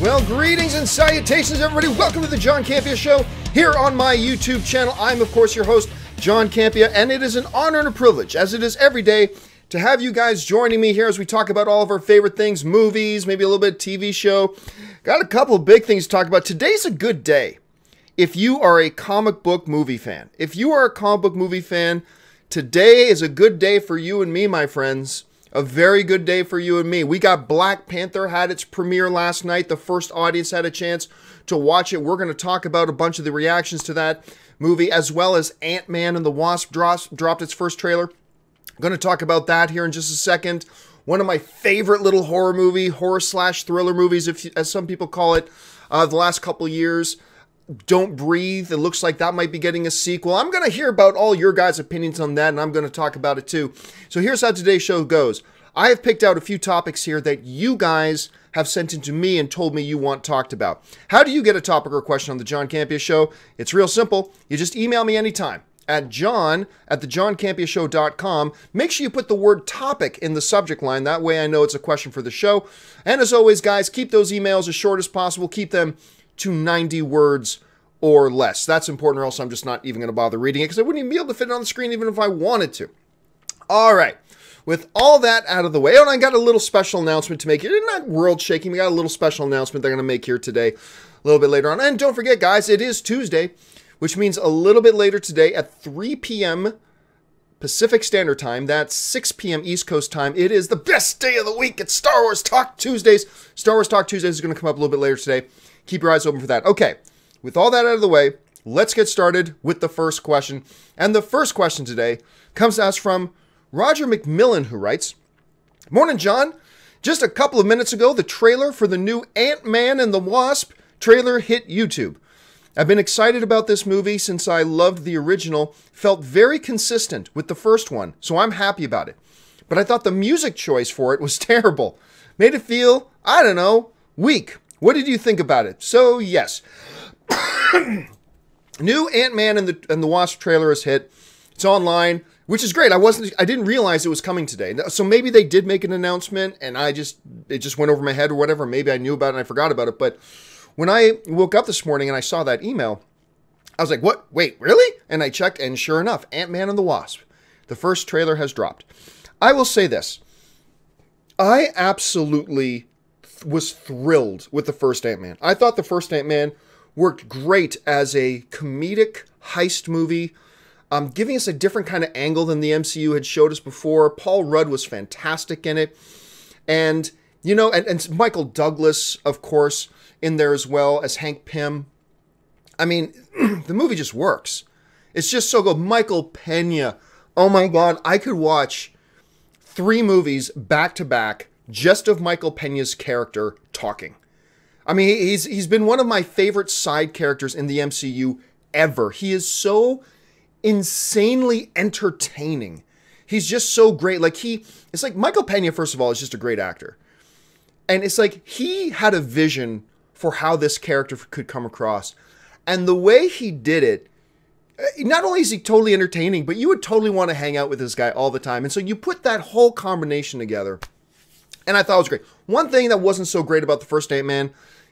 Well, greetings and salutations, everybody. Welcome to the John Campea Show here on my YouTube channel. I'm, of course, your host, John Campea, and it is an honor and a privilege, as it is every day, to have you guys joining me here as we talk about all of our favorite things, movies, maybe a little bit of TV show. Got a couple of big things to talk about. Today's a good day if you are a comic book movie fan. If you are a comic book movie fan, today is a good day for you and me, my friends. A very good day for you and me. We got Black Panther, had its premiere last night. The first audience had a chance to watch it. We're going to talk about a bunch of the reactions to that movie, as well as Ant-Man and the Wasp dropped its first trailer. I'm going to talk about that here in just a second. One of my favorite little horror/thriller movies, as some people call it, the last couple of years. Don't Breathe. It looks like that might be getting a sequel. I'm going to hear about all your guys' opinions on that, and I'm going to talk about it too. So here's how today's show goes. I have picked out a few topics here that you guys have sent in to me and told me you want talked about. How do you get a topic or question on the John Campea Show? It's real simple. You just email me anytime at john@thejohncampeashow.com. Make sure you put the word topic in the subject line. That way I know it's a question for the show. And as always, guys, keep those emails as short as possible. Keep them to 90 words or less. That's important, or else I'm just not even going to bother reading it, because I wouldn't even be able to fit it on the screen even if I wanted to. All right. With all that out of the way, and I got a little special announcement to make. It's not world-shaking. We got a little special announcement they're going to make here today, a little bit later on. And don't forget, guys, it is Tuesday, which means a little bit later today at 3 p.m. Pacific Standard Time. That's 6 p.m. East Coast time. It is the best day of the week. It's Star Wars Talk Tuesdays. Star Wars Talk Tuesdays is going to come up a little bit later today. Keep your eyes open for that. Okay, with all that out of the way, let's get started with the first question. And the first question today comes to us from Roger McMillan, who writes, "Morning, John. Just a couple of minutes ago, the trailer for the new Ant-Man and the Wasp trailer hit YouTube. I've been excited about this movie since I loved the original, felt very consistent with the first one, so I'm happy about it. But I thought the music choice for it was terrible. Made it feel, I don't know, weak. What did you think about it?" So, yes. New Ant-Man and the Wasp trailer is hit. It's online, which is great. I didn't realize it was coming today. So maybe they did make an announcement and it just went over my head or whatever. Maybe I knew about it and I forgot about it. But when I woke up this morning and I saw that email, I was like, what? Wait, really? And I checked, and sure enough, Ant-Man and the Wasp, the first trailer has dropped. I will say this. I absolutely was thrilled with the first Ant-Man. I thought the first Ant-Man worked great as a comedic heist movie, giving us a different kind of angle than the MCU had showed us before. Paul Rudd was fantastic in it. And, you know, and Michael Douglas, of course, in there as well as Hank Pym. I mean, the movie just works. It's just so good. Michael Pena. Oh my God, I could watch 3 movies back to back just of Michael Pena's character talking. I mean, he's been one of my favorite side characters in the MCU ever. He is so insanely entertaining. He's just so great. It's like Michael Pena, first of all, is just a great actor. And it's like he had a vision for how this character could come across. And the way he did it, not only is he totally entertaining, but you would totally want to hang out with this guy all the time. And so you put that whole combination together, and I thought it was great. One thing that wasn't so great about the first Ant-Man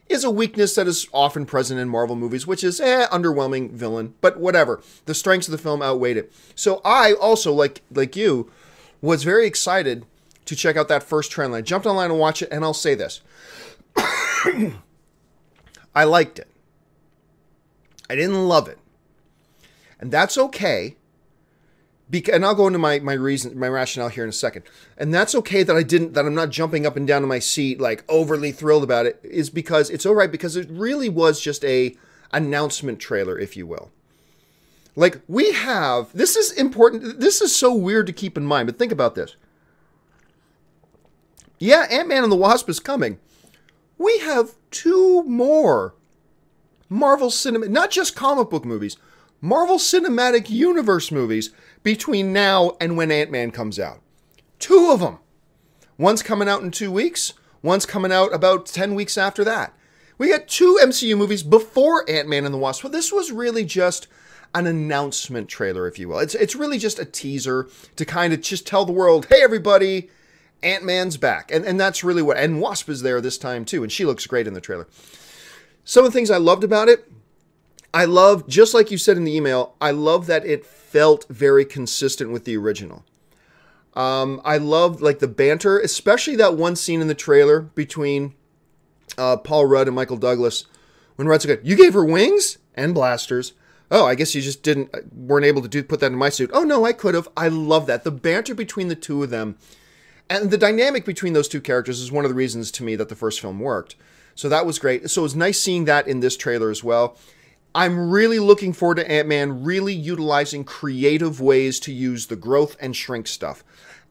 is a weakness that is often present in Marvel movies, which is, underwhelming villain. But whatever. The strengths of the film outweighed it. So I also, like you, was very excited to check out that first trailer. I jumped online and watched it, and I'll say this. I liked it. I didn't love it. And that's okay. And I'll go into my rationale here in a second. And that's okay that I'm not jumping up and down in my seat, like overly thrilled about it, is because it's all right, because it really was just a announcement trailer, if you will. Like, this is important. This is so weird to keep in mind, but think about this. Yeah, Ant-Man and the Wasp is coming. We have 2 more Marvel not just comic book movies, Marvel Cinematic Universe movies between now and when Ant-Man comes out. 2 of them. One's coming out in 2 weeks. One's coming out about 10 weeks after that. We got 2 MCU movies before Ant-Man and the Wasp. Well, this was really just an announcement trailer, if you will. It's really just a teaser to kind of just tell the world, hey, everybody, Ant-Man's back. And that's really what... And Wasp is there this time, too. And she looks great in the trailer. Some of the things I loved about it, I love, just like you said in the email, I love that it felt very consistent with the original. I loved, like, the banter, especially that one scene in the trailer between Paul Rudd and Michael Douglas. When Rudd's like, you gave her wings and blasters. Oh, I guess you just weren't able to put that in my suit. Oh, no, I could have. I love that. The banter between the two of them and the dynamic between those two characters is one of the reasons to me that the first film worked. So that was great. So it was nice seeing that in this trailer as well. I'm really looking forward to Ant-Man really utilizing creative ways to use the growth and shrink stuff.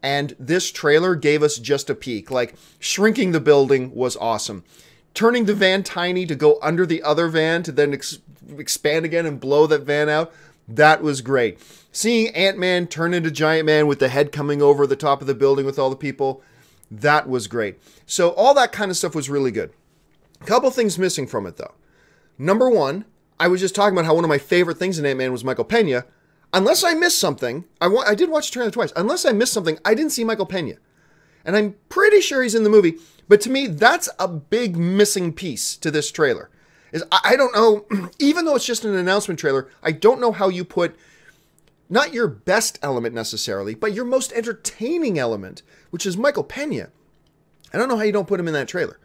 And this trailer gave us just a peek. Like, shrinking the building was awesome. Turning the van tiny to go under the other van to then expand again and blow that van out, that was great. Seeing Ant-Man turn into Giant Man with the head coming over the top of the building with all the people, that was great. So all that kind of stuff was really good. A couple things missing from it, though. Number one, I was just talking about how one of my favorite things in Ant-Man was Michael Pena. Unless I missed something, I did watch the trailer twice. Unless I missed something, I didn't see Michael Pena. And I'm pretty sure he's in the movie. But to me, that's a big missing piece to this trailer. I don't know, even though it's just an announcement trailer, I don't know how you put, not your best element necessarily, but your most entertaining element, which is Michael Pena. I don't know how you don't put him in that trailer.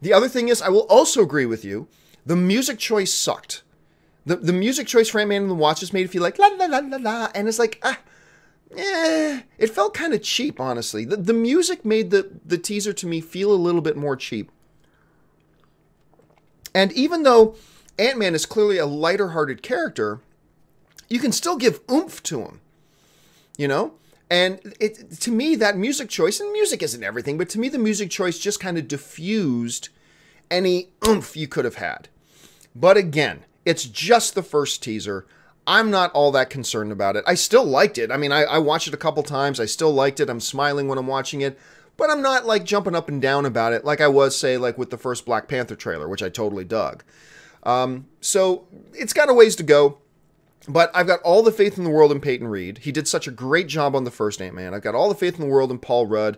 The other thing is, I will also agree with you, the music choice sucked. The music choice for Ant-Man and the Wasp just made it feel like la la la la la, and it's like, it felt kind of cheap, honestly. The music made the teaser to me feel a little bit more cheap. And even though Ant-Man is clearly a lighter-hearted character, you can still give oomph to him, you know? And to me, that music choice, and music isn't everything, but to me the music choice just kind of diffused any oomph you could have had. But again, it's just the first teaser. I'm not all that concerned about it. I still liked it. I mean, I watched it a couple times. I still liked it. I'm smiling when I'm watching it. But I'm not, like, jumping up and down about it like I was, say, like, with the first Black Panther trailer, which I totally dug. So it's got a ways to go. But I've got all the faith in the world in Peyton Reed. He did such a great job on the first Ant-Man. I've got all the faith in the world in Paul Rudd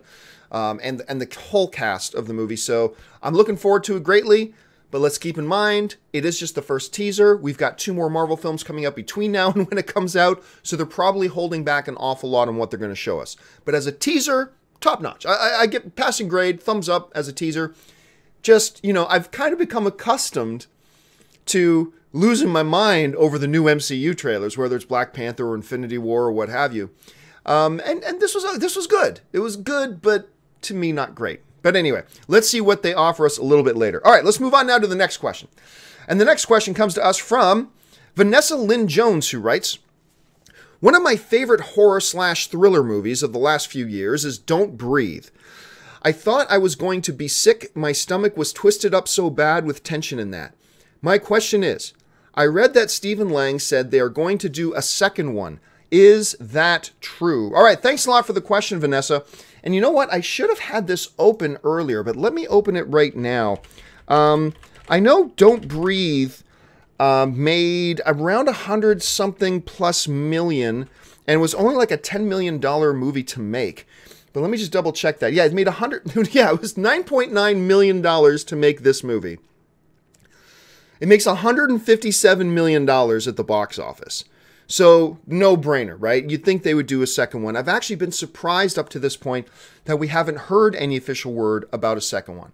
and the whole cast of the movie. So I'm looking forward to it greatly. But let's keep in mind, it is just the first teaser. We've got 2 more Marvel films coming up between now and when it comes out. So they're probably holding back an awful lot on what they're going to show us. But as a teaser, top notch. I get passing grade, thumbs up as a teaser. Just, you know, I've kind of become accustomed to losing my mind over the new MCU trailers, whether it's Black Panther or Infinity War or what have you. And this was good. It was good, but to me, not great. But anyway, let's see what they offer us a little bit later. All right, let's move on now to the next question. And the next question comes to us from Vanessa Lynn Jones, who writes, one of my favorite horror/thriller movies of the last few years is Don't Breathe. I thought I was going to be sick. My stomach was twisted up so bad with tension in that. My question is, I read that Stephen Lang said they are going to do a second one. Is that true? All right, thanks a lot for the question, Vanessa. And you know what? I should have had this open earlier, but let me open it right now. I know Don't Breathe made around 100-something plus million, and was only like a $10 million movie to make. But let me just double check that. Yeah, it made yeah, it was $9.9 million to make this movie. It makes $157 million at the box office. So, no brainer, right? You'd think they would do a second one. I've actually been surprised up to this point that we haven't heard any official word about a second one.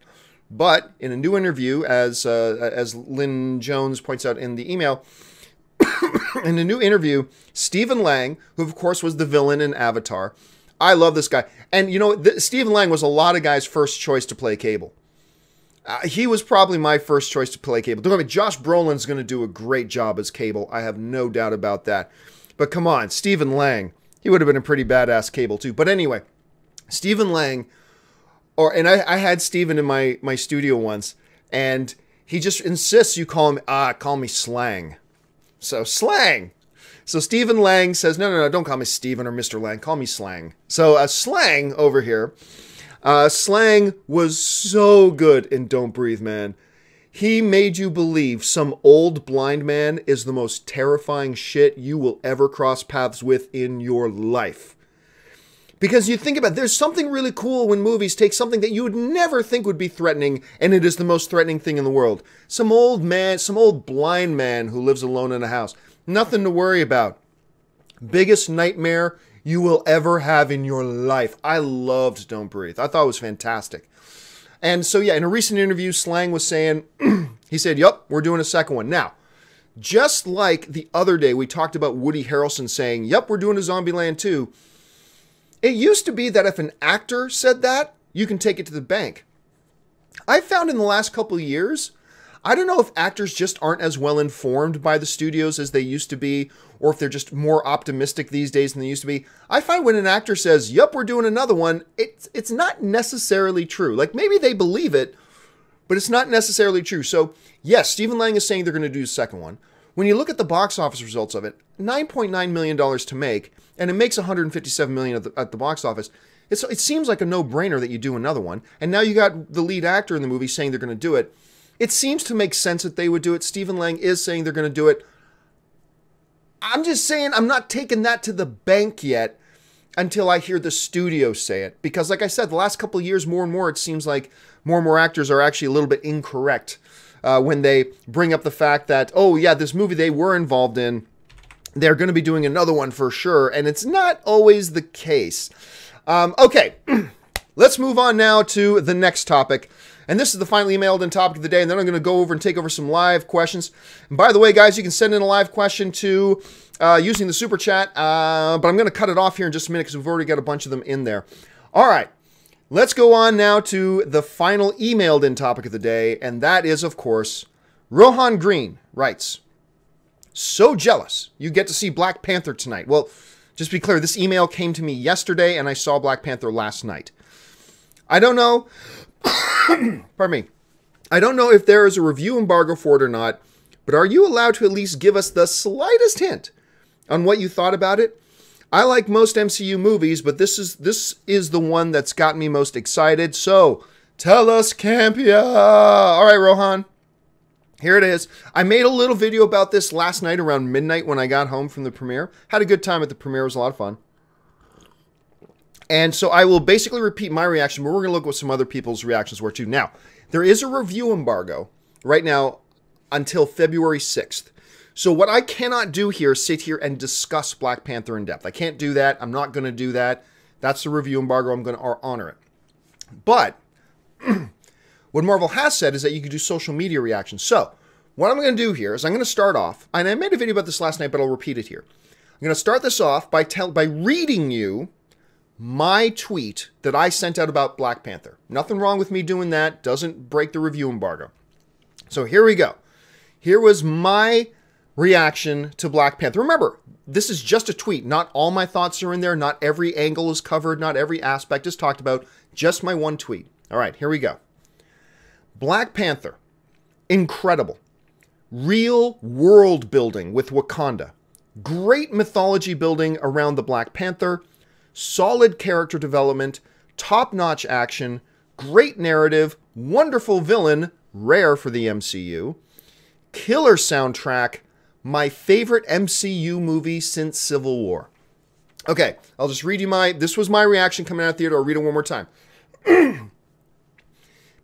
But in a new interview, as Lynn Jones points out in the email, in a new interview, Stephen Lang, who of course was the villain in Avatar, I love this guy. And you know, Stephen Lang was a lot of guys' first choice to play Cable. He was probably my first choice to play Cable. Don't get me, Josh Brolin's going to do a great job as Cable. I have no doubt about that. But come on, Stephen Lang, he would have been a pretty badass Cable too. But anyway, Stephen Lang, and I had Stephen in my studio once, and he just insists you call me Slang. So Slang. So Stephen Lang says, no, don't call me Stephen or Mr. Lang, call me Slang. So Slang over here. Slang was so good in Don't Breathe, man. He made you believe some old blind man is the most terrifying shit you will ever cross paths with in your life. Because you think about it, there's something really cool when movies take something that you would never think would be threatening, and it is the most threatening thing in the world. Some old man, some old blind man who lives alone in a house. Nothing to worry about. Biggest nightmare you will ever have in your life. I loved Don't Breathe. I thought it was fantastic. And so, yeah, in a recent interview, Slang was saying, he said, yup, we're doing a second one. Now, just like the other day, we talked about Woody Harrelson saying, yup, we're doing a Zombieland 2. It used to be that if an actor said that, you can take it to the bank. I found in the last couple of years, I don't know if actors just aren't as well informed by the studios as they used to be, or if they're just more optimistic these days than they used to be. I find when an actor says, yup, we're doing another one, it's not necessarily true. Like, maybe they believe it, but it's not necessarily true. So, yes, Stephen Lang is saying they're going to do a second one. When you look at the box office results of it, $9.9 million to make, and it makes $157 million at the box office. It seems like a no-brainer that you do another one. And now you got the lead actor in the movie saying they're going to do it. It seems to make sense that they would do it. Stephen Lang is saying they're going to do it. I'm just saying I'm not taking that to the bank yet until I hear the studio say it. Because like I said, the last couple of years, more and more, it seems like more and more actors are actually a little bit incorrect when they bring up the fact that, oh yeah, this movie they were involved in, they're going to be doing another one for sure. And it's not always the case. Okay, let's move on now to the next topic. And this is the final emailed in topic of the day. And then I'm going to go over and take over some live questions. And by the way, guys, you can send in a live question to using the super chat. But I'm going to cut it off here in just a minute because we've already got a bunch of them in there. All right, let's go on now to the final emailed in topic of the day. And that is, of course, Rohan Green writes, so jealous you get to see Black Panther tonight. Well, just to be clear, this email came to me yesterday and I saw Black Panther last night. I don't know. Pardon me. I don't know if there is a review embargo for it or not, but are you allowed to at least give us the slightest hint on what you thought about it? I like most MCU movies, but this is the one that's got me most excited. So tell us, Campea. All right, Rohan. Here it is. I made a little video about this last night around midnight when I got home from the premiere. Had a good time at the premiere. It was a lot of fun. And so I will basically repeat my reaction, but we're going to look at what some other people's reactions were too. Now, there is a review embargo right now until February 6th. So what I cannot do here is sit here and discuss Black Panther in depth. I can't do that. I'm not going to do that. That's the review embargo. I'm going to honor it. But what Marvel has said is that you can do social media reactions. So what I'm going to do here is I'm going to start off, and I made a video about this last night, but I'll repeat it here. I'm going to start this off by reading you my tweet that I sent out about Black Panther. Nothing wrong with me doing that. Doesn't break the review embargo. So here we go. Here was my reaction to Black Panther. Remember, this is just a tweet. Not all my thoughts are in there. Not every angle is covered. Not every aspect is talked about. Just my one tweet. All right, here we go. Black Panther. Incredible. Real world building with Wakanda. Great mythology building around the Black Panther. Solid character development. Top-notch action. Great narrative. Wonderful villain. Rare for the MCU. Killer soundtrack. My favorite MCU movie since Civil War. Okay, I'll just read you this was my reaction coming out of the theater. I'll read it one more time.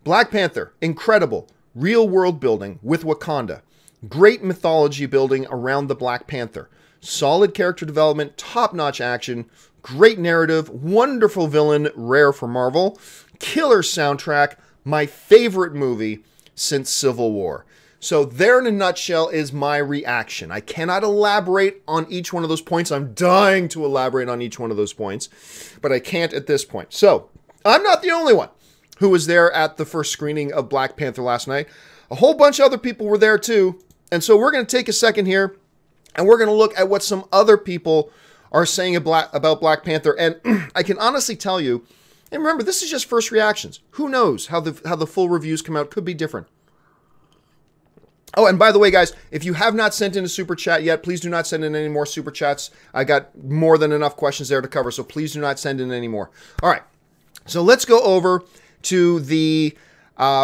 Black Panther, incredible, real world building with Wakanda. Great mythology building around the Black Panther. Solid character development, top-notch action, great narrative, wonderful villain, rare for Marvel. Killer soundtrack, my favorite movie since Civil War. So there in a nutshell is my reaction. I cannot elaborate on each one of those points. I'm dying to elaborate on each one of those points, but I can't at this point. So I'm not the only one who was there at the first screening of Black Panther last night. A whole bunch of other people were there too. And so we're going to take a second here and we're going to look at what some other people are saying about Black Panther. And I can honestly tell you, and remember, this is just first reactions. Who knows how the full reviews come out? Could be different. Oh, and by the way, guys, if you have not sent in a super chat yet, please do not send in any more super chats. I got more than enough questions there to cover, so please do not send in any more. All right, so let's go over to the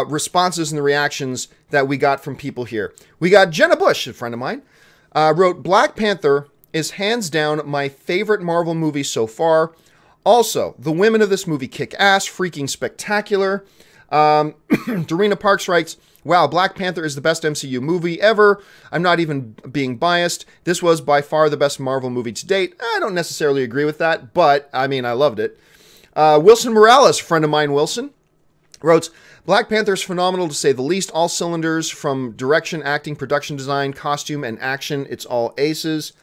responses and the reactions that we got from people here. We got Jenna Bush, a friend of mine, wrote, Black Panther is hands down my favorite Marvel movie so far. Also, the women of this movie kick ass, freaking spectacular. Dorina Parks writes, wow, Black Panther is the best MCU movie ever. I'm not even being biased. This was by far the best Marvel movie to date. I don't necessarily agree with that, but, I mean, I loved it. Wilson Morales, friend of mine, Wilson, wrote, Black Panther is phenomenal to say the least. All cylinders from direction, acting, production design, costume, and action. It's all aces.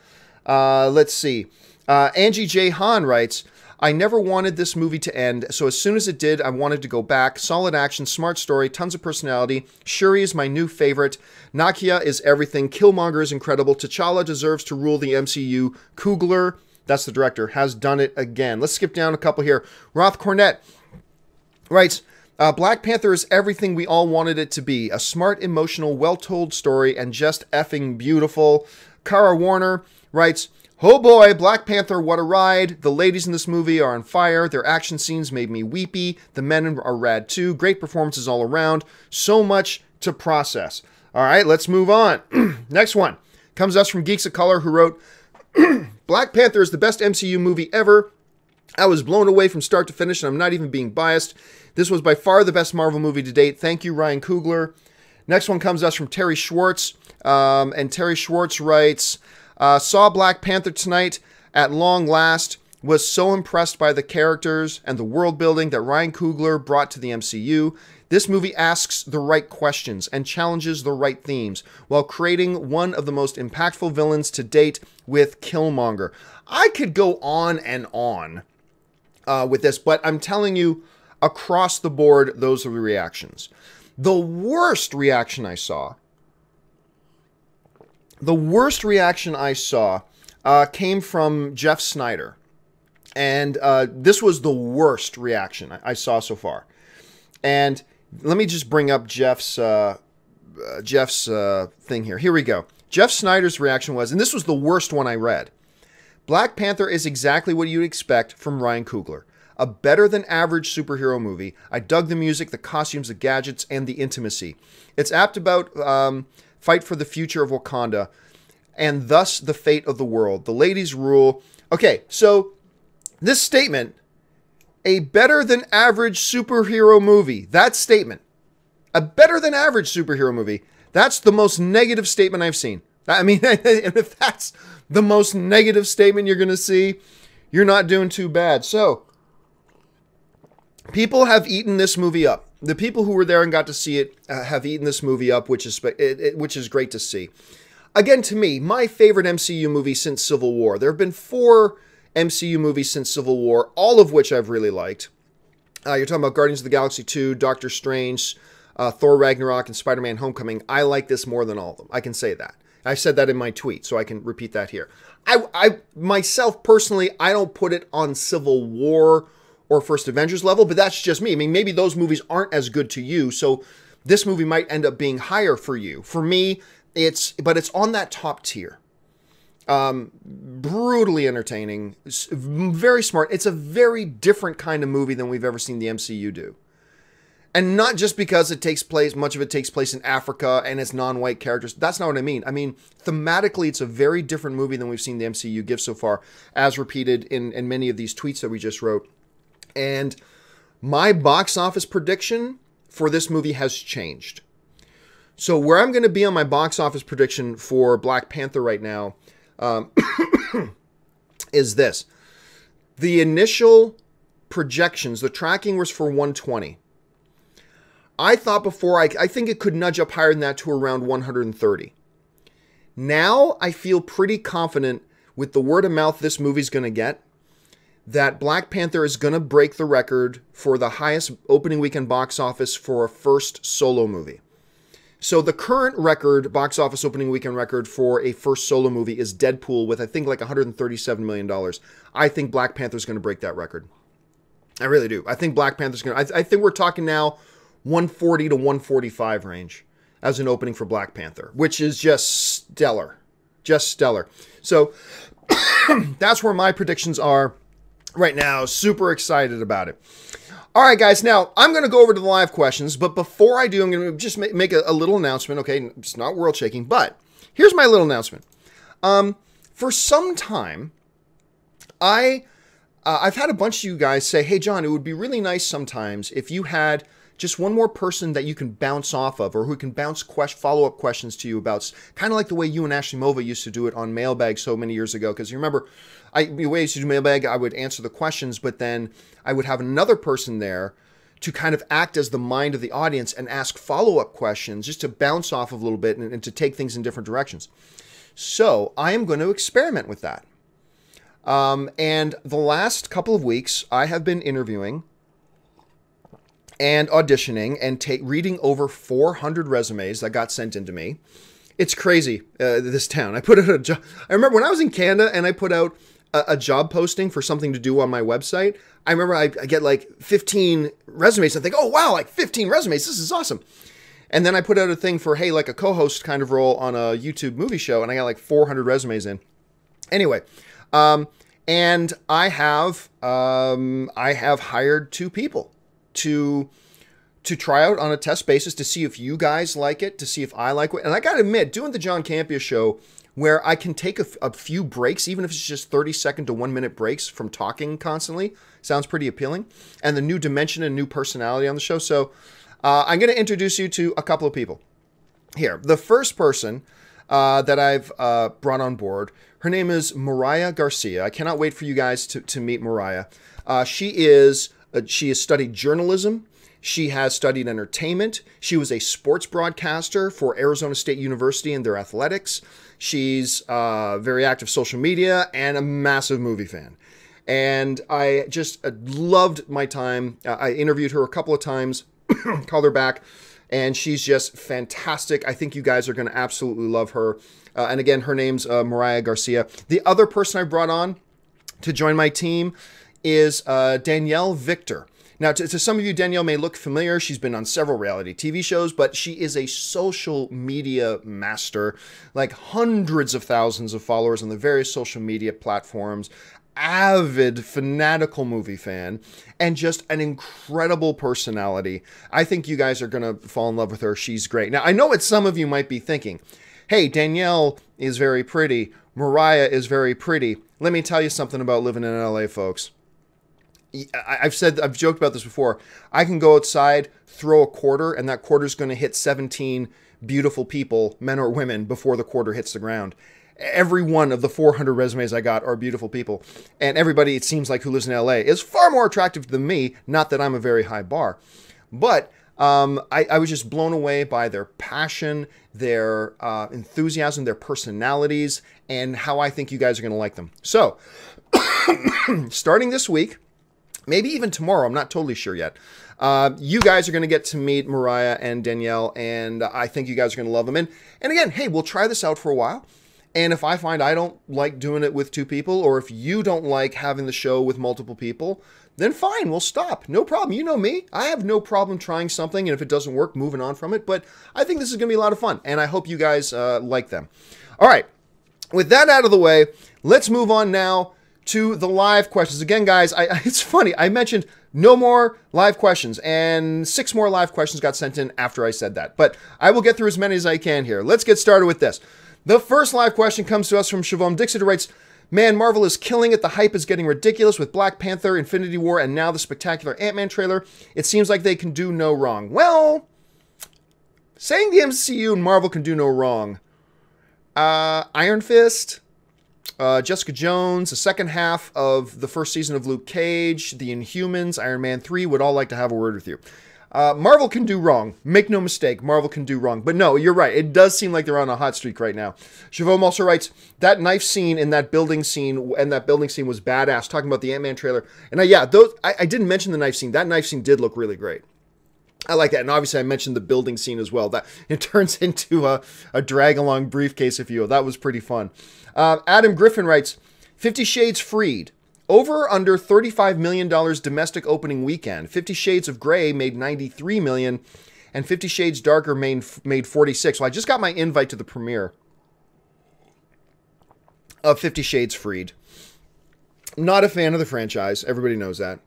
Let's see. Angie J. Hahn writes, I never wanted this movie to end, so as soon as it did, I wanted to go back. Solid action, smart story, tons of personality. Shuri is my new favorite. Nakia is everything. Killmonger is incredible. T'Challa deserves to rule the MCU. Coogler, that's the director, has done it again. Let's skip down a couple here. Roth Cornett writes, Black Panther is everything we all wanted it to be. A smart, emotional, well-told story, and just effing beautiful. Kara Warner writes, oh boy, Black Panther, what a ride. The ladies in this movie are on fire. Their action scenes made me weepy. The men are rad too. Great performances all around. So much to process. All right, let's move on. Next one comes to us from Geeks of Color, who wrote, Black Panther is the best MCU movie ever. I was blown away from start to finish, and I'm not even being biased. This was by far the best Marvel movie to date. Thank you, Ryan Coogler. Next one comes to us from Terry Schwartz, and Terry Schwartz writes, saw Black Panther tonight at long last. Was so impressed by the characters and the world building that Ryan Coogler brought to the MCU. This movie asks the right questions and challenges the right themes while creating one of the most impactful villains to date with Killmonger. I could go on and on with this, but I'm telling you, across the board, those are the reactions. The worst reaction I saw came from Jeff Snyder. And this was the worst reaction I saw so far. And let me just bring up Jeff's thing here. Here we go. Jeff Snyder's reaction was, and this was the worst one I read, Black Panther is exactly what you'd expect from Ryan Coogler. A better than average superhero movie. I dug the music, the costumes, the gadgets, and the intimacy. It's apt about fight for the future of Wakanda, and thus the fate of the world. The ladies rule. Okay, so this statement, a better than average superhero movie, that statement, a better than average superhero movie, that's the most negative statement I've seen. I mean, if that's the most negative statement you're going to see, you're not doing too bad. So, people have eaten this movie up. The people who were there and got to see it have eaten this movie up, which is great to see. Again, to me, my favorite MCU movie since Civil War. There have been 4 MCU movies since Civil War, all of which I've really liked. You're talking about Guardians of the Galaxy 2, Doctor Strange, Thor Ragnarok, and Spider-Man Homecoming. I like this more than all of them. I can say that. I said that in my tweet, so I can repeat that here. I myself, personally, I don't put it on Civil War or First Avengers level, but that's just me. I mean, maybe those movies aren't as good to you, so this movie might end up being higher for you. For me, it's on that top tier. Brutally entertaining, very smart. It's a very different kind of movie than we've ever seen the MCU do. And not just because much of it takes place in Africa and it's non-white characters. That's not what I mean. I mean, thematically, it's a very different movie than we've seen the MCU give so far, as repeated in many of these tweets that we just wrote. And my box office prediction for this movie has changed. So where I'm going to be on my box office prediction for Black Panther right now is this. The initial projections, the tracking was for 120. I thought before, I think it could nudge up higher than that to around 130. Now I feel pretty confident with the word of mouth this movie's going to get that Black Panther is going to break the record for the highest opening weekend box office for a first solo movie. So the current record, box office opening weekend record for a first solo movie is Deadpool with, I think, like $137 million. I think Black Panther's going to break that record. I really do. I think Black Panther's going to... I think we're talking now 140 to 145 range as an opening for Black Panther, which is just stellar. Just stellar. So that's where my predictions are right now. Super excited about it. All right, guys. Now, I'm going to go over to the live questions, but before I do, I'm going to just make a little announcement. Okay, it's not world-shaking, but here's my little announcement. For some time, I I've had a bunch of you guys say, hey, John, it would be really nice sometimes if you had just one more person that you can bounce off of, or who can bounce follow-up questions to you about, kind of like the way you and Ashley Mova used to do it on Mailbag so many years ago. Because you remember, the way I used to do Mailbag, I would answer the questions, but then I would have another person there to kind of act as the mind of the audience and ask follow-up questions, just to bounce off of a little bit and to take things in different directions. So I am going to experiment with that. And the last couple of weeks, I have been interviewing and auditioning and reading over 400 resumes that got sent into me. It's crazy, this town. I put out a job. I remember when I was in Canada and I put out a job posting for something to do on my website. I remember I get like 15 resumes and think, oh, wow, like 15 resumes. This is awesome. And then I put out a thing for, hey, like a co-host kind of role on a YouTube movie show, and I got like 400 resumes in. Anyway, and I have hired 2 people to try out on a test basis to see if you guys like it, to see if I like it. And I got to admit, doing the John Campea Show, where I can take a few breaks, even if it's just 30-second to 1-minute breaks from talking constantly, sounds pretty appealing. And the new dimension and new personality on the show. So I'm going to introduce you to a couple of people here. The first person that I've brought on board, her name is Mariah Garcia. I cannot wait for you guys to meet Mariah. She has studied journalism. She has studied entertainment. She was a sports broadcaster for Arizona State University and their athletics. She's very active social media and a massive movie fan. And I just loved my time. I interviewed her a couple of times, called her back, and she's just fantastic. I think you guys are going to absolutely love her. And again, her name's Mariah Garcia. The other person I brought on to join my team is Danielle Victor. Now, to some of you, Danielle may look familiar. She's been on several reality TV shows, but she is a social media master, like hundreds of thousands of followers on the various social media platforms, avid, fanatical movie fan, and just an incredible personality. I think you guys are going to fall in love with her. She's great. Now, I know what some of you might be thinking. Hey, Danielle is very pretty. Mariah is very pretty. Let me tell you something about living in LA, folks. I've joked about this before. I can go outside, throw a quarter, and that quarter is going to hit 17 beautiful people, men or women, before the quarter hits the ground. Every one of the 400 resumes I got are beautiful people. And everybody, it seems like, who lives in LA is far more attractive than me. Not that I'm a very high bar. But I was just blown away by their passion, their enthusiasm, their personalities, and how I think you guys are going to like them. So, starting this week, maybe even tomorrow, I'm not totally sure yet, you guys are going to get to meet Mariah and Danielle, and I think you guys are going to love them. And again, hey, we'll try this out for a while. And if I find I don't like doing it with 2 people, or if you don't like having the show with multiple people, then fine, we'll stop. No problem. You know me. I have no problem trying something, and if it doesn't work, moving on from it. But I think this is going to be a lot of fun, and I hope you guys like them. All right. With that out of the way, let's move on now to the live questions. Again, guys, it's funny. I mentioned no more live questions, and 6 more live questions got sent in after I said that. But I will get through as many as I can here. Let's get started with this. The first live question comes to us from Siobhan Dixit, who writes, man, Marvel is killing it. The hype is getting ridiculous with Black Panther, Infinity War, and now the spectacular Ant-Man trailer. It seems like they can do no wrong. Well, saying the MCU and Marvel can do no wrong. Iron Fist, Jessica Jones, the second half of the first season of Luke Cage, The Inhumans, Iron Man 3 would all like to have a word with you. Marvel can do wrong. Make no mistake, Marvel can do wrong. But no, you're right. It does seem like they're on a hot streak right now. Siobhan also writes, that knife scene in that building scene, and that building scene was badass, talking about the Ant-Man trailer. And I didn't mention the knife scene. That knife scene did look really great. I like that. And obviously I mentioned the building scene as well. That it turns into a drag-along briefcase, if you will. That was pretty fun. Adam Griffin writes, 50 Shades Freed. Over under $35 million domestic opening weekend. 50 Shades of Grey made $93 million, and 50 Shades Darker made $46. So I just got my invite to the premiere of 50 Shades Freed. Not a fan of the franchise. Everybody knows that.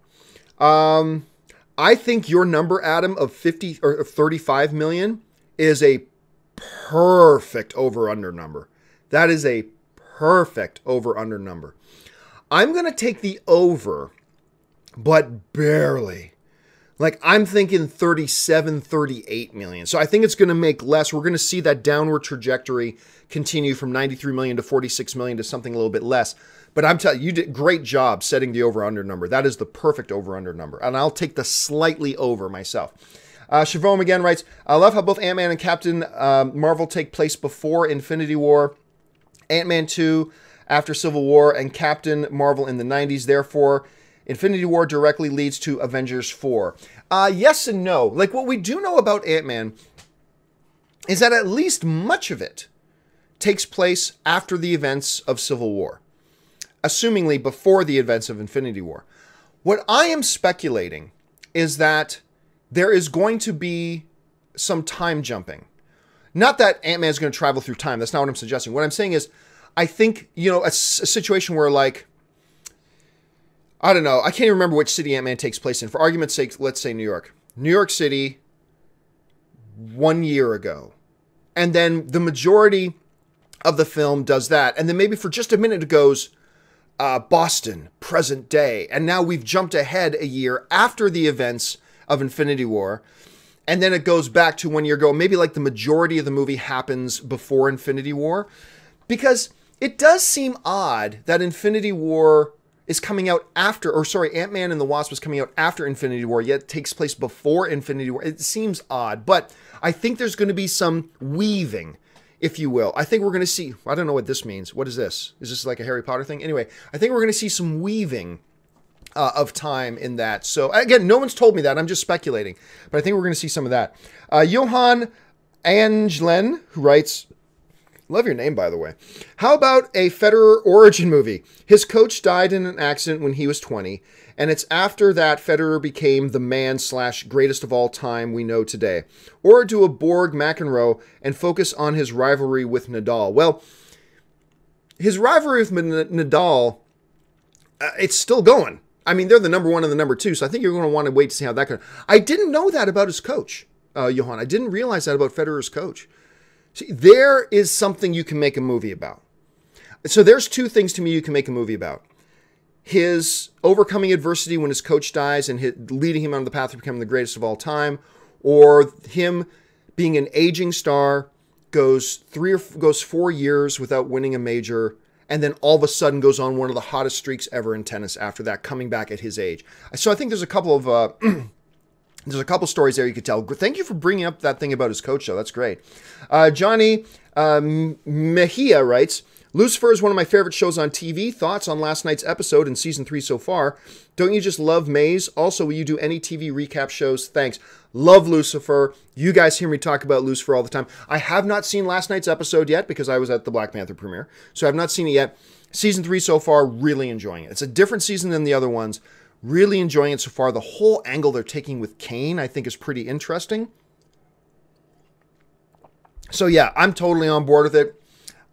I think your number, Adam, of 50 or 35 million is a perfect over-under number. That is a perfect over-under number. I'm going to take the over, but barely. Like, I'm thinking 37, 38 million. So I think it's going to make less. We're going to see that downward trajectory continue from 93 million to 46 million to something a little bit less. But I'm telling you, you did a great job setting the over-under number. That is the perfect over-under number. And I'll take the slightly over myself. Siobhan again writes, I love how both Ant-Man and Captain Marvel take place before Infinity War. Ant-Man 2 after Civil War and Captain Marvel in the 90s. Therefore, Infinity War directly leads to Avengers 4. Yes and no. Like, what we do know about Ant-Man is that at least much of it takes place after the events of Civil War. Assumingly before the events of Infinity War. What I am speculating is that there is going to be some time jumping. Not that Ant-Man is going to travel through time. That's not what I'm suggesting. What I'm saying is, I think, you know, a situation where, like, I don't know. I can't even remember which city Ant-Man takes place in. For argument's sake, let's say New York. New York City, 1 year ago. And then the majority of the film does that. And then maybe for just a minute it goes, Boston, present day. And now we've jumped ahead a year after the events of Infinity War. And then it goes back to 1 year ago. Maybe like the majority of the movie happens before Infinity War. Because it does seem odd that Infinity War is coming out after, or sorry, Ant-Man and the Wasp is coming out after Infinity War, yet it takes place before Infinity War. It seems odd, but I think there's going to be some weaving, if you will. I think we're going to see, I don't know what this means. What is this? Is this like a Harry Potter thing? Anyway, I think we're going to see some weaving of time in that. So again, no one's told me that. I'm just speculating, but I think we're going to see some of that. Johan Angelen, who writes, love your name, by the way. How about a Federer origin movie? His coach died in an accident when he was 20, and it's after that Federer became the man/greatest of all time we know today. Or do a Borg McEnroe and focus on his rivalry with Nadal. Well, his rivalry with Nadal, it's still going. I mean, they're the number one and the number two, so I think you're going to want to wait to see how that goes. I didn't know that about his coach, Johan. I didn't realize that about Federer's coach. See, there is something you can make a movie about. So there's two things to me you can make a movie about. His overcoming adversity when his coach dies and leading him on the path to becoming the greatest of all time, or him being an aging star, goes 4 years without winning a major, and then all of a sudden goes on one of the hottest streaks ever in tennis after that, coming back at his age. So I think there's a couple of there's a couple stories there you could tell. Thank you for bringing up that thing about his coach, though. That's great. Johnny Mejia writes, Lucifer is one of my favorite shows on TV. Thoughts on last night's episode in season 3 so far? Don't you just love Maze? Also, will you do any TV recap shows? Thanks. Love Lucifer. You guys hear me talk about Lucifer all the time. I have not seen last night's episode yet because I was at the Black Panther premiere. So I've not seen it yet. Season 3 so far, really enjoying it. It's a different season than the other ones. Really enjoying it so far. The whole angle they're taking with Kane, I think, is pretty interesting. So yeah, I'm totally on board with it.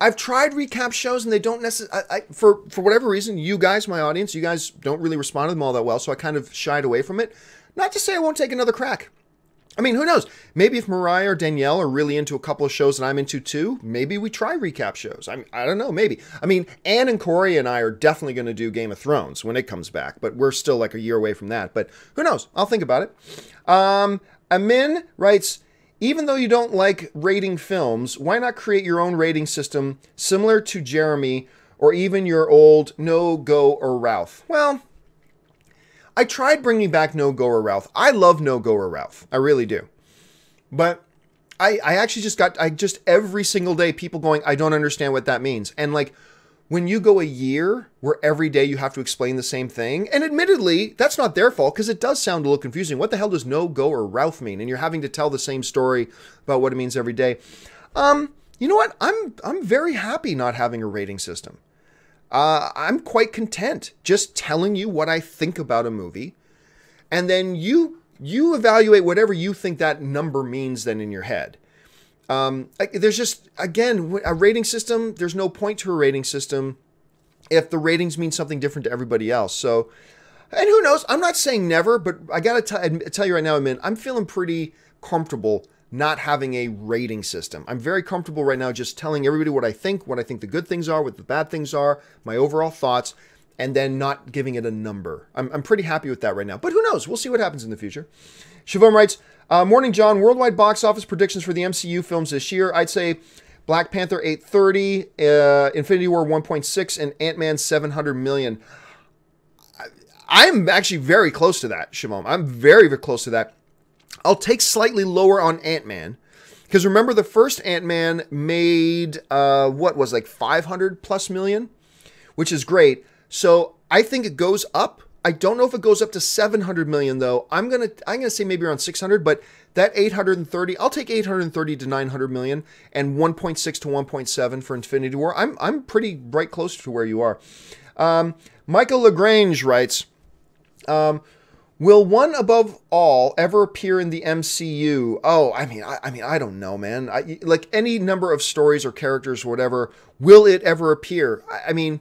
I've tried recap shows and they don't necessarily, for whatever reason, you guys, my audience, you guys don't really respond to them all that well, so I kind of shied away from it. Not to say I won't take another crack. I mean, who knows? Maybe if Mariah or Danielle are really into a couple of shows that I'm into too, maybe we try recap shows. I don't know, maybe. I mean, Ann and Corey and I are definitely going to do Game of Thrones when it comes back, but we're still like a year away from that. But who knows? I'll think about it. Amin writes, even though you don't like rating films, why not create your own rating system similar to Jeremy or even your old No, Go, or Ralph? Well, I tried bringing back No, Go, or Ralph. I love No, Go, or Ralph. I really do. But I actually just every single day people going, I don't understand what that means. And like, when you go a year where every day you have to explain the same thing, and admittedly, that's not their fault because it does sound a little confusing. What the hell does No, Go, or Ralph mean? And you're having to tell the same story about what it means every day. You know what? I'm very happy not having a rating system. I'm quite content just telling you what I think about a movie, and then you evaluate whatever you think that number means then in your head. There's just, again, a rating system, there's no point to a rating system if the ratings mean something different to everybody else. So, and who knows, I'm not saying never, but I got to tell you right now, I'm feeling pretty comfortable not having a rating system. I'm very comfortable right now just telling everybody what I think the good things are, what the bad things are, my overall thoughts. and then not giving it a number. I'm pretty happy with that right now. But who knows? We'll see what happens in the future. Siobhan writes, Morning, John. Worldwide box office predictions for the MCU films this year. I'd say Black Panther 830, Infinity War 1.6, and Ant-Man 700 million. I'm actually very close to that, Shimon. I'm very, very close to that. I'll take slightly lower on Ant-Man. Because remember, the first Ant-Man made, like 500 plus million? Which is great. So I think it goes up. I don't know if it goes up to 700 million, though. I'm gonna say maybe around 600, but that 830, I'll take 830 to 900 million and 1.6 to 1.7 for Infinity War. I'm pretty right close to where you are. Michael Lagrange writes, will One Above All ever appear in the MCU? Oh, I mean, I don't know, man. Like any number of stories or characters or whatever, will it ever appear? I mean,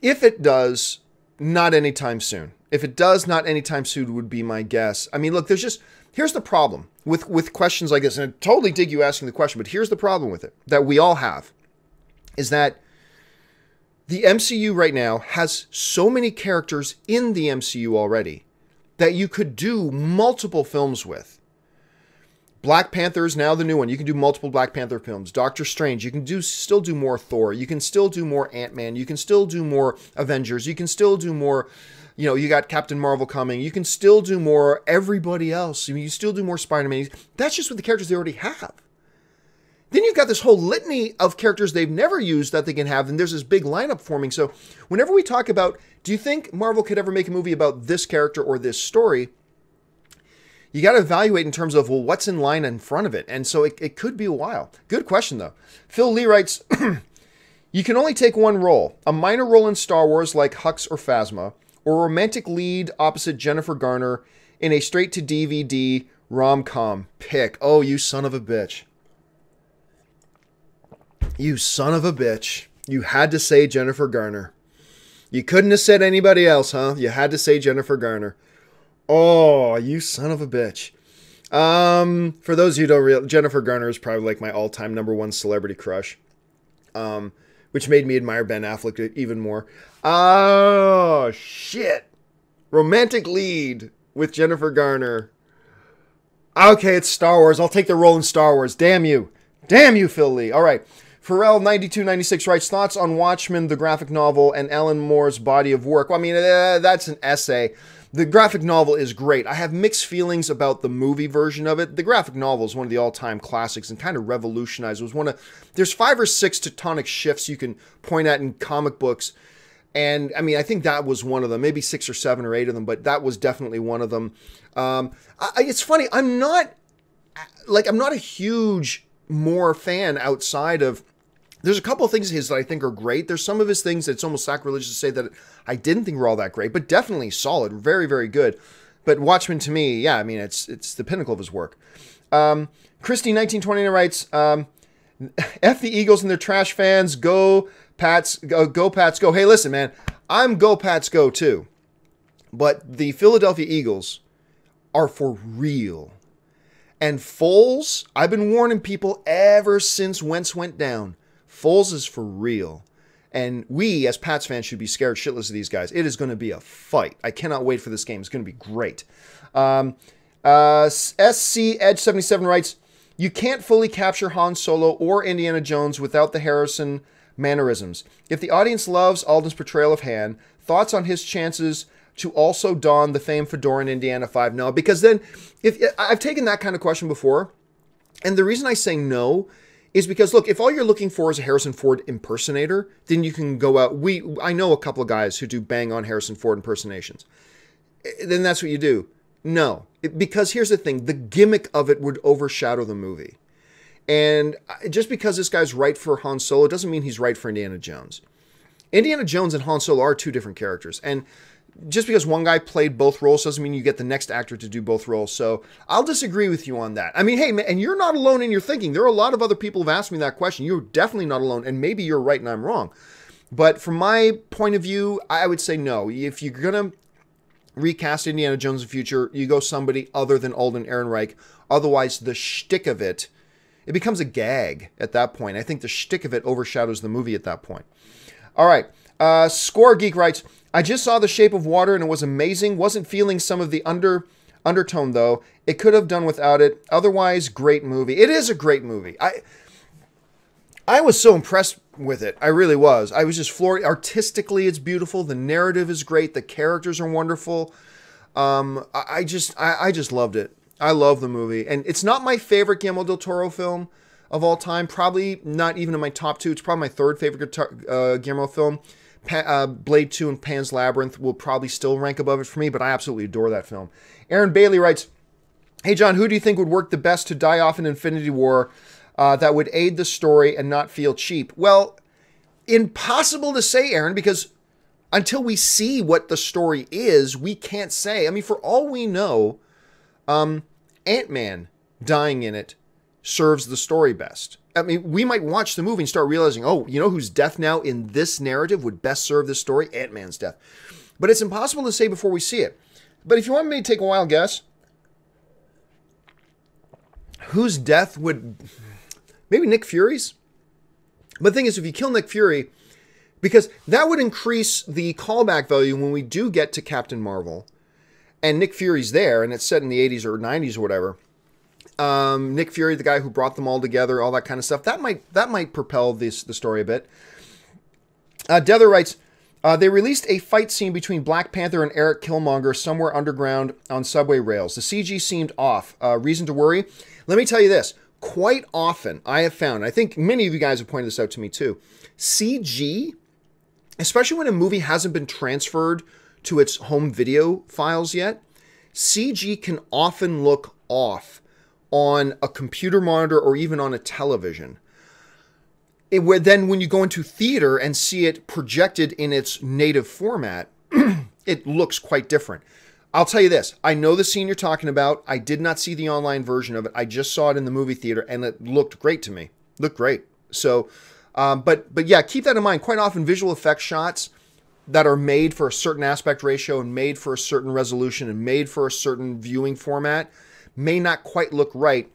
if it does, not anytime soon. If it does, not anytime soon would be my guess. I mean, look, here's the problem with questions like this, and I totally dig you asking the question, but here's the problem with it that we all have, is that the MCU right now has so many characters in the MCU already that you could do multiple films with. Black Panther is now the new one. You can do multiple Black Panther films. Doctor Strange, you can still do more Thor. You can still do more Ant-Man. You can still do more Avengers. You can still do more, you got Captain Marvel coming. You can still do more everybody else. You still do more Spider-Man. That's just with the characters they already have. Then you've got this whole litany of characters they've never used that they can have, and there's this big lineup forming. So whenever we talk about, do you think Marvel could ever make a movie about this character or this story? You got to evaluate in terms of, well, what's in line in front of it. And so it could be a while. Good question, though. Phil Lee writes, you can only take one role. A minor role in Star Wars like Hux or Phasma, or a romantic lead opposite Jennifer Garner in a straight-to-DVD rom-com. Pick. Oh, you son of a bitch. You son of a bitch. You had to say Jennifer Garner. You couldn't have said anybody else, huh? You had to say Jennifer Garner. Oh, you son of a bitch. For those of you who don't realize, Jennifer Garner is probably like my all-time #1 celebrity crush. Which made me admire Ben Affleck even more. Oh, shit. Romantic lead with Jennifer Garner. Okay, it's Star Wars. I'll take the role in Star Wars. Damn you. Damn you, Phil Lee. All right. Pharrell9296 writes, thoughts on Watchmen, the graphic novel, and Alan Moore's body of work. Well, I mean, that's an essay. The graphic novel is great. I have mixed feelings about the movie version of it. The graphic novel is one of the all-time classics and kind of revolutionized. It was there's 5 or 6 tectonic shifts you can point at in comic books. And I mean, I think that was one of them, maybe 6 or 7 or 8 of them, but that was definitely one of them. It's funny. I'm not a huge Moore fan outside of, there's a couple of things of his that I think are great. There's some of his things that's almost sacrilegious to say that I didn't think were all that great, but definitely solid, very, very good. But Watchmen to me, yeah, I mean, it's the pinnacle of his work. Christy1929 writes, F the Eagles and their trash fans, go Pats, go Pats, go. Hey, listen, man, I'm go Pats, go too. But the Philadelphia Eagles are for real. And Foles, I've been warning people ever since Wentz went down. Foles is for real. And we, as Pats fans, should be scared shitless of these guys. It is going to be a fight. I cannot wait for this game. It's going to be great. SC Edge 77 writes, you can't fully capture Han Solo or Indiana Jones without the Harrison mannerisms. If the audience loves Alden's portrayal of Han, thoughts on his chances to also don the famed fedora in Indiana 5? No, because then, if I've taken that kind of question before, and the reason I say no is because, look, if all you're looking for is a Harrison Ford impersonator, then you can go out. I know a couple of guys who do bang on Harrison Ford impersonations. Then that's what you do. No, because here's the thing. The gimmick of it would overshadow the movie. And just because this guy's right for Han Solo doesn't mean he's right for Indiana Jones. Indiana Jones and Han Solo are 2 different characters. And just because one guy played both roles doesn't mean you get the next actor to do both roles. So I'll disagree with you on that. I mean, hey, man, and you're not alone in your thinking. There are a lot of other people who've asked me that question. You're definitely not alone, and maybe you're right and I'm wrong. But from my point of view, I would say no. If you're going to recast Indiana Jones in the future, you go somebody other than Alden Ehrenreich. Otherwise, the shtick of it it becomes a gag at that point. I think the shtick of it overshadows the movie at that point. All right. Score Geek writes, I just saw The Shape of Water and it was amazing. Wasn't feeling some of the undertone though. It could have done without it. Otherwise, great movie. It is a great movie. I was so impressed with it. I really was. I was just floored. Artistically, it's beautiful. The narrative is great. The characters are wonderful. I just loved it. I love the movie. And it's not my favorite Guillermo del Toro film of all time. Probably not even in my top 2. It's probably my 3rd favorite Guillermo film. Blade 2 and Pan's Labyrinth will probably still rank above it for me, but I absolutely adore that film. Aaron Bailey writes, hey, John, who do you think would work the best to die off in Infinity War that would aid the story and not feel cheap? Well, impossible to say, Aaron, because until we see what the story is, we can't say. I mean, for all we know, Ant-Man dying in it serves the story best. I mean, we might watch the movie and start realizing, oh, you know whose death now in this narrative would best serve this story? Ant-Man's death. But it's impossible to say before we see it. But if you want me to take a wild guess, whose death would... Maybe Nick Fury's? But the thing is, if you kill Nick Fury, because that would increase the callback value when we do get to Captain Marvel, and Nick Fury's there, and it's set in the 80s or 90s or whatever. Nick Fury, the guy who brought them all together, all that kind of stuff. That might propel the story a bit. Dether writes, they released a fight scene between Black Panther and Eric Killmonger somewhere underground on subway rails. The CG seemed off. Reason to worry? Let me tell you this. Quite often, I have found, I think many of you guys have pointed this out to me too, CG, especially when a movie hasn't been transferred to its home video files yet, CG can often look off on a computer monitor or even on a television. Then when you go into theater and see it projected in its native format, it looks quite different. I'll tell you this. I know the scene you're talking about. I did not see the online version of it. I just saw it in the movie theater, and it looked great to me. Looked great. So, but yeah, keep that in mind. Quite often, visual effects shots that are made for a certain aspect ratio and made for a certain resolution and made for a certain viewing format may not quite look right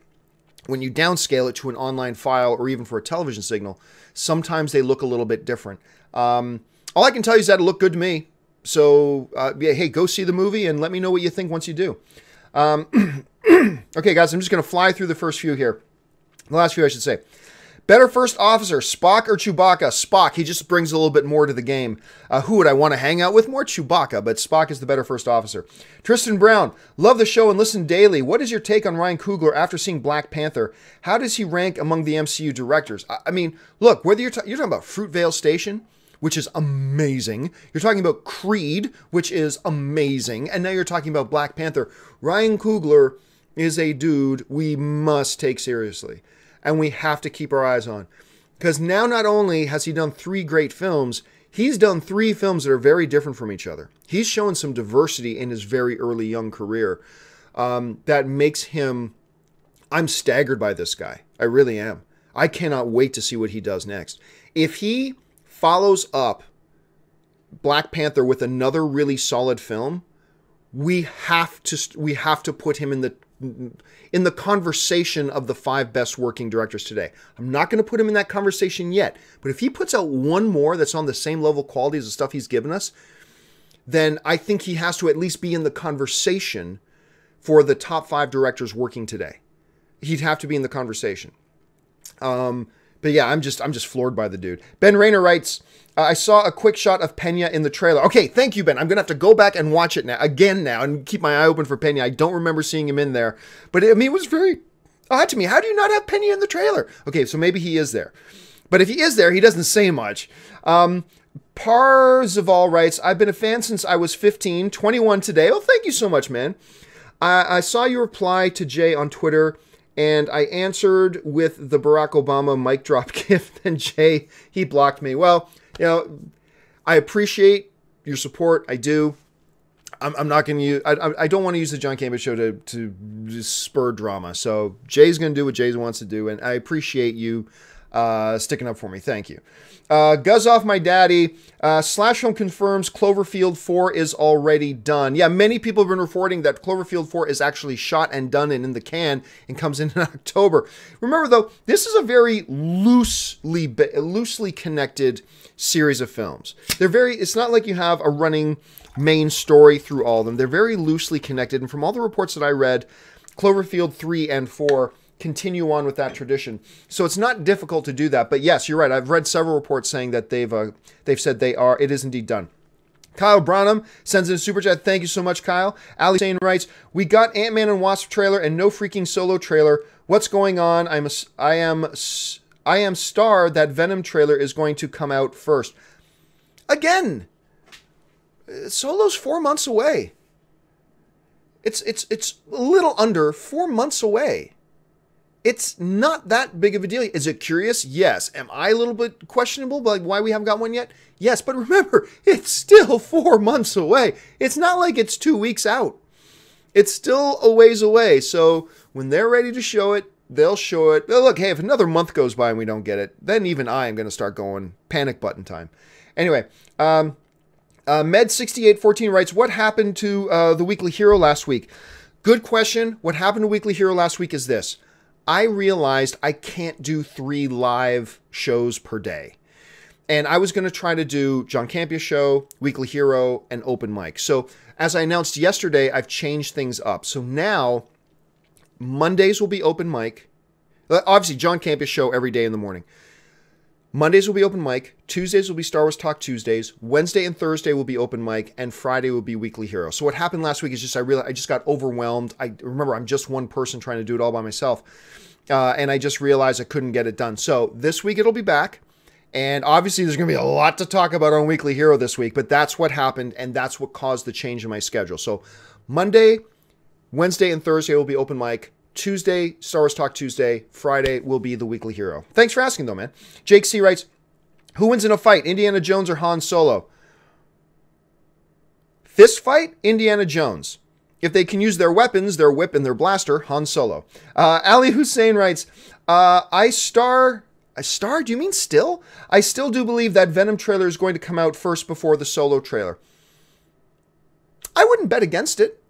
when you downscale it to an online file or even for a television signal. Sometimes they look a little bit different. All I can tell you is that it looked good to me. So, yeah, hey, go see the movie and let me know what you think once you do. Okay, guys, I'm just going to fly through the first few here. The last few, I should say. Better first officer, Spock or Chewbacca? Spock. He just brings a little bit more to the game. Who would I want to hang out with more? Chewbacca, but Spock is the better first officer. Tristan Brown, love the show and listen daily. What is your take on Ryan Coogler after seeing Black Panther? How does he rank among the MCU directors? I mean, look, whether you're talking about Fruitvale Station, which is amazing. You're talking about Creed, which is amazing. And now you're talking about Black Panther. Ryan Coogler is a dude we must take seriously. And we have to keep our eyes on. Because now not only has he done 3 great films, he's done 3 films that are very different from each other. He's shown some diversity in his very early young career that makes him... I'm staggered by this guy. I really am. I cannot wait to see what he does next. If he follows up Black Panther with another really solid film, we have to put him in the conversation of the 5 best working directors today. I'm not going to put him in that conversation yet, but if he puts out one more that's on the same level quality as the stuff he's given us, then I think he has to at least be in the conversation for the top 5 directors working today. He'd have to be in the conversation. But yeah, I'm just floored by the dude. Ben Rayner writes, I saw a quick shot of Pena in the trailer. Okay, thank you, Ben. I'm going to have to go back and watch it now and keep my eye open for Pena. I don't remember seeing him in there. But I mean, it was very odd to me. How do you not have Pena in the trailer? Okay, so maybe he is there. But if he is there, he doesn't say much. Parzival writes, I've been a fan since I was 15, 21 today. Oh, thank you so much, man. I saw your reply to Jay on Twitter, and I answered with the Barack Obama mic drop gift, and Jay, he blocked me. Well, you know, I appreciate your support. I do. I'm not going to use... I don't want to use the John Campea Show to spur drama. So Jay's going to do what Jay wants to do, and I appreciate you sticking up for me. Thank you. Guzz off my daddy. Slash Home confirms Cloverfield 4 is already done. Yeah, many people have been reporting that Cloverfield 4 is actually shot and done and in the can and comes in October. Remember, though, this is a very loosely connected series of films. It's not like you have a running main story through all of them. They're very loosely connected. And from all the reports that I read, Cloverfield 3 and 4 continue on with that tradition. So it's not difficult to do that. But yes, you're right. I've read several reports saying that they've said it is indeed done. Kyle Branham sends in a super chat. Thank you so much, Kyle. Ali Sane writes, we got Ant-Man and Wasp trailer and no freaking Solo trailer. What's going on? I am star that Venom trailer is going to come out first. Again, Solo's 4 months away. It's a little under 4 months away. It's not that big of a deal. Is it curious? Yes. Am I a little bit questionable about why we haven't got one yet? Yes, but remember, it's still 4 months away. It's not like it's 2 weeks out. It's still a ways away. So when they're ready to show it, they'll show it. But look, hey, if another month goes by and we don't get it, then even I am going to start going panic button time. Anyway, Med6814 writes, what happened to the Weekly Hero last week? Good question. What happened to Weekly Hero last week is this. I realized I can't do 3 live shows per day. And I was going to try to do John Campea Show, Weekly Hero, and Open Mic. So as I announced yesterday, I've changed things up. So now Mondays will be Open Mic. Obviously, John Campea Show every day in the morning. Mondays will be Open Mic. Tuesdays will be Star Wars Talk Tuesdays. Wednesday and Thursday will be Open Mic. And Friday will be Weekly Hero. So what happened last week is just I realized I just got overwhelmed. Remember, I'm just one person trying to do it all by myself. And I just realized I couldn't get it done. So this week it'll be back. And obviously there's going to be a lot to talk about on Weekly Hero this week. But that's what happened. And that's what caused the change in my schedule. So Monday, Wednesday, and Thursday will be Open Mic. Tuesday, Star Wars Talk Tuesday. Friday will be the Weekly Hero. Thanks for asking, though, man. Jake C. writes, who wins in a fight, Indiana Jones or Han Solo? Fist fight, Indiana Jones. If they can use their weapons, their whip and their blaster, Han Solo. Ali Hussein writes, I star, do you mean still? I still do believe that Venom trailer is going to come out first before the Solo trailer. I wouldn't bet against it.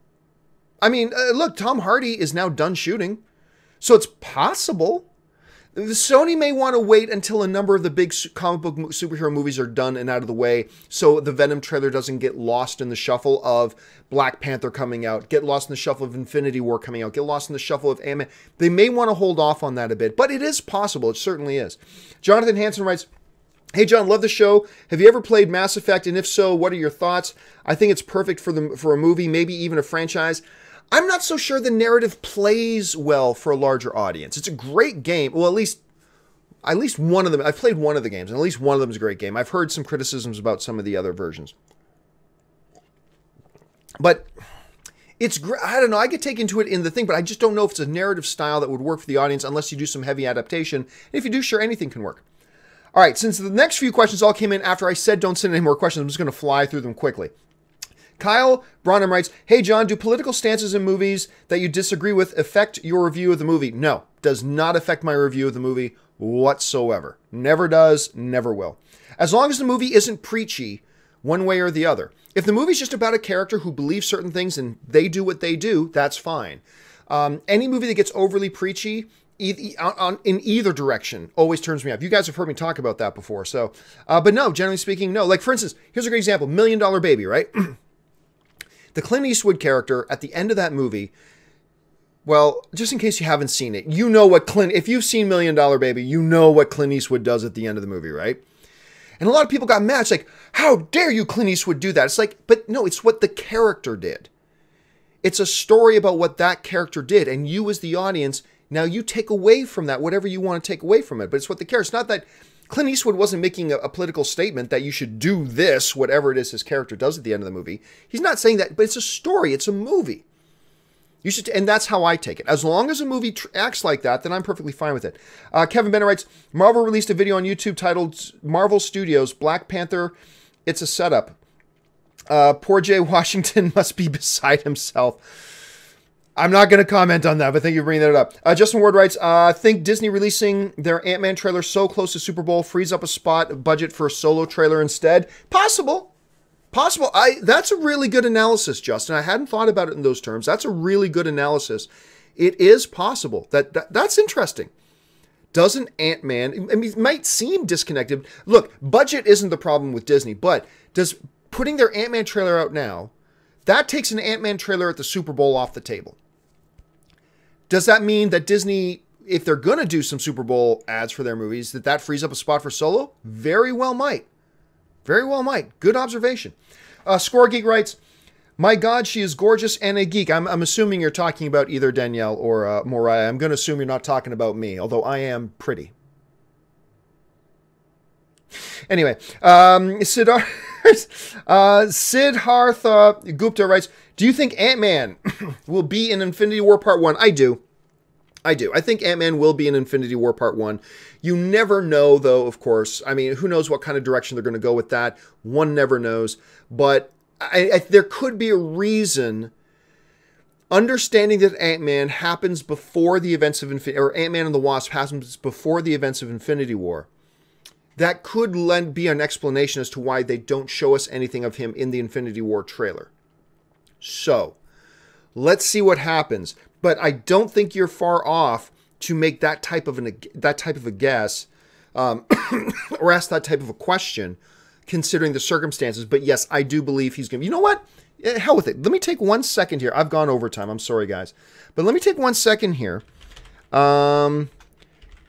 I mean, look, Tom Hardy is now done shooting, so it's possible. Sony may want to wait until a number of the big comic book superhero movies are done and out of the way, so the Venom trailer doesn't get lost in the shuffle of Black Panther coming out, get lost in the shuffle of Infinity War coming out, get lost in the shuffle of Ant-Man. They may want to hold off on that a bit, but it is possible. It certainly is. Jonathan Hansen writes, hey, John, love the show. Have you ever played Mass Effect? And if so, what are your thoughts? I think it's perfect for a movie, maybe even a franchise. I'm not so sure the narrative plays well for a larger audience. It's a great game. Well, at least one of them. I've played one of the games, and at least one of them is a great game. I've heard some criticisms about some of the other versions. But it's great. I don't know. I could take into it in the thing, but I just don't know if it's a narrative style that would work for the audience unless you do some heavy adaptation. And if you do, sure, anything can work. All right, since the next few questions all came in after I said don't send any more questions, I'm just going to fly through them quickly. Kyle Branham writes, hey, John, do political stances in movies that you disagree with affect your review of the movie? No, does not affect my review of the movie whatsoever. Never does, never will. As long as the movie isn't preachy one way or the other. If the movie's just about a character who believes certain things and they do what they do, that's fine. Any movie that gets overly preachy in either direction always turns me off. You guys have heard me talk about that before. So, but no, generally speaking, no. Like, for instance, here's a great example. $1 Million Baby, right? The Clint Eastwood character at the end of that movie, well, just in case you haven't seen it, you know what if you've seen $1 Million Baby, you know what Clint Eastwood does at the end of the movie, right? And a lot of people got mad. It's like, how dare you, Clint Eastwood, do that? It's like, but no, it's what the character did. It's a story about what that character did. And you as the audience, now you take away from that whatever you want to take away from it. But it's what the character, it's not that Clint Eastwood wasn't making a political statement that you should do this, whatever it is his character does at the end of the movie. He's not saying that, but it's a story. It's a movie. You should, and that's how I take it. As long as a movie acts like that, then I'm perfectly fine with it. Kevin Bennett writes, Marvel released a video on YouTube titled Marvel Studios, Black Panther, It's a Setup. Poor Jay Washington must be beside himself. I'm not going to comment on that, but thank you for bringing that up. Justin Ward writes, think Disney releasing their Ant-Man trailer so close to Super Bowl frees up a budget for a solo trailer instead. Possible. Possible. That's a really good analysis, Justin. I hadn't thought about it in those terms. That's a really good analysis. It is possible. That's interesting. Doesn't Ant-Man, I mean, it might seem disconnected. Look, budget isn't the problem with Disney, but does putting their Ant-Man trailer out now, that takes an Ant-Man trailer at the Super Bowl off the table. Does that mean that Disney, if they're going to do some Super Bowl ads for their movies, that frees up a spot for Solo? Very well might. Very well might. Good observation. Score Geek writes, my God, she is gorgeous and a geek. I'm assuming you're talking about either Danielle or Moriah. I'm going to assume you're not talking about me, although I am pretty. Anyway, Siddhartha Gupta writes, do you think Ant-Man will be in Infinity War Part 1? I do. I think Ant-Man will be in Infinity War Part 1. You never know, though, of course. I mean, who knows what kind of direction they're going to go with that. One never knows. But there could be a reason, understanding that Ant-Man happens before the events of Infinity, or Ant-Man and the Wasp happens before the events of Infinity War. That could be an explanation as to why they don't show us anything of him in the Infinity War trailer. So, let's see what happens. But I don't think you're far off to make that type of a guess, or ask that type of a question, considering the circumstances. But yes, I do believe he's going to. You know what? Hell with it. Let me take 1 second here. I've gone overtime. I'm sorry, guys. But let me take 1 second here.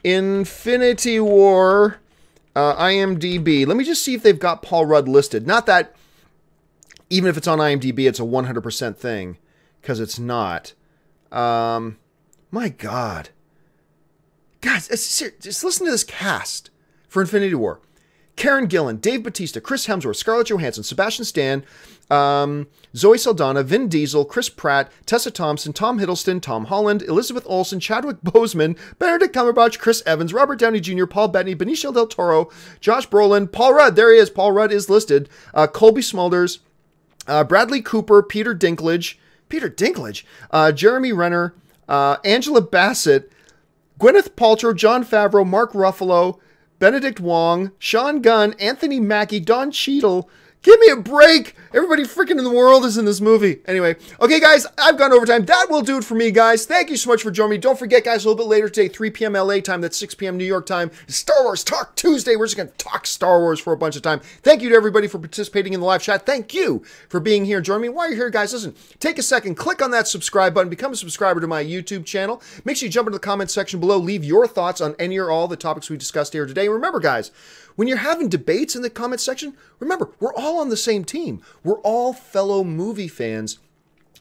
Infinity War, IMDb. Let me just see if they've got Paul Rudd listed. Not that, even if it's on IMDb, it's a 100% thing, because it's not. My God. Guys, just listen to this cast for Infinity War. Karen Gillan, Dave Bautista, Chris Hemsworth, Scarlett Johansson, Sebastian Stan, Zoe Saldana, Vin Diesel, Chris Pratt, Tessa Thompson, Tom Hiddleston, Tom Holland, Elizabeth Olsen, Chadwick Boseman, Benedict Cumberbatch, Chris Evans, Robert Downey Jr., Paul Bettany, Benicio del Toro, Josh Brolin, Paul Rudd, there he is, Paul Rudd is listed, Colby Smulders, Bradley Cooper, Peter Dinklage, Jeremy Renner, Angela Bassett, Gwyneth Paltrow, Jon Favreau, Mark Ruffalo, Benedict Wong, Sean Gunn, Anthony Mackie, Don Cheadle. Give me a break. Everybody freaking in the world is in this movie. Anyway, okay, guys, I've gone overtime. That will do it for me, guys. Thank you so much for joining me. Don't forget, guys, a little bit later today, 3 p.m. LA time, that's 6 p.m. New York time, Star Wars Talk Tuesday. We're just going to talk Star Wars for a bunch of time. Thank you to everybody for participating in the live chat. Thank you for being here and joining me. While you're here, guys, listen, take a second, click on that subscribe button, become a subscriber to my YouTube channel. Make sure you jump into the comment section below, leave your thoughts on any or all the topics we discussed here today. Remember, guys, when you're having debates in the comment section, remember, we're all on the same team. We're all fellow movie fans,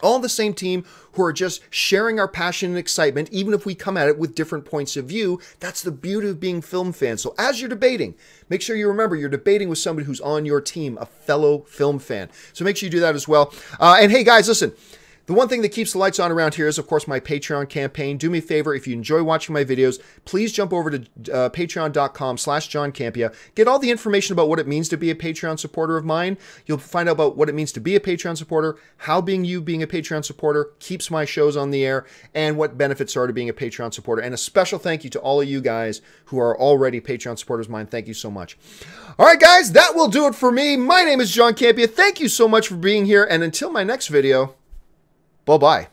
all on the same team who are just sharing our passion and excitement, even if we come at it with different points of view. That's the beauty of being film fans. So as you're debating, make sure you remember you're debating with somebody who's on your team, a fellow film fan. So make sure you do that as well. And hey, guys, listen. The one thing that keeps the lights on around here is, of course, my Patreon campaign. Do me a favor, if you enjoy watching my videos, please jump over to patreon.com/John Campea. Get all the information about what it means to be a Patreon supporter of mine. You'll find out about what it means to be a Patreon supporter, how being a Patreon supporter keeps my shows on the air, and what benefits are to being a Patreon supporter. And a special thank you to all of you guys who are already Patreon supporters of mine. Thank you so much. All right, guys, that will do it for me. My name is John Campea. Thank you so much for being here, and until my next video, bye-bye.